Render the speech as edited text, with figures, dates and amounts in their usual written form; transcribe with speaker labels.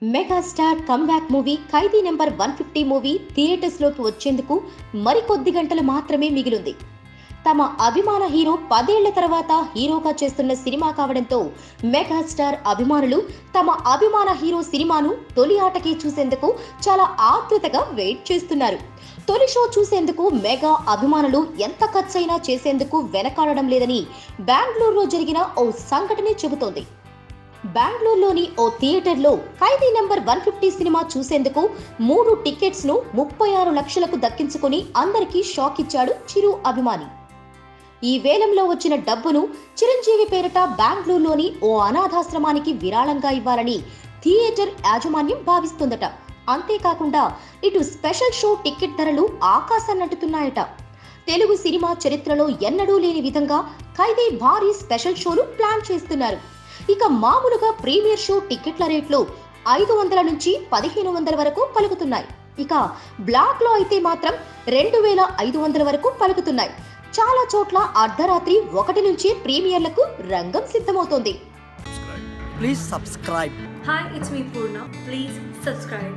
Speaker 1: Megastar comeback movie ఖైదీ number 150 movie థియేటర్స్లోకి వచ్చేందుకు మరికొద్ది గంటలు మాత్రమే మిగిలింది. తమ అభిమాన హీరో 10 ఏళ్ల తర్వాత హీరోగా చేస్తున్న సినిమా కావడంతో మెగాస్టార్ అభిమానులు తమ అభిమాన హీరో సినిమాను తొలి ఆటకే చూసేందుకు చాలా ఆతృతగా వెయిట్ చేస్తున్నారు. తొలి షో చూసేందుకు మెగా అభిమానులు ఎంత ఖర్చైనా చేసేందుకు వెనకాడడం లేదని బెంగళూరులో జరిగిన ఓ సంఘటనే చెబుతోంది. బెంగళూరులోని ఓ థియేటర్లో ఖైదీ నెంబర్ 150 సినిమా చూసేందుకు 3 టికెట్స్ ను 36 లక్షలకు దక్కించుకుని అందరికీ షాక్ ఇచ్చాడు చిరు అభిమాని. ఈ వేలంలో వచ్చిన డబ్బును చిరంజీవి పేరిట బెంగళూరులోని ఓ అనాథాశ్రమానికి విరాళంగా ఇవ్వాలని థియేటర్ యాజమాన్యం భావిస్తుందట. అంతేకాకుండా ఇటు స్పెషల్ షో టికెట్ ధరలు ఆకాశాన్నంటుతున్నాయట. తెలుగు సినిమా చరిత్రలో ఎన్నడూ లేని విధంగా ఖైదీ భారీ స్పెషల్ షోను ప్లాన్ చేస్తున్నారు. ఇక మామూలుగా ప్రీమియర్ షో టికెట్ల రేట్లు 500 నుంచి 1500 వరకు పలుకుతున్నాయి. ఇక బ్లాక్ లో అయితే మాత్రం 2500 వరకు పలుకుతున్నాయి. చాలా చోట్ల అర్ధరాత్రి 1 నుంచి ప్రీమియర్లకు రంగం సిద్ధమవుతోంది.
Speaker 2: Please subscribe.
Speaker 3: Hi, it's me Purna. Please subscribe.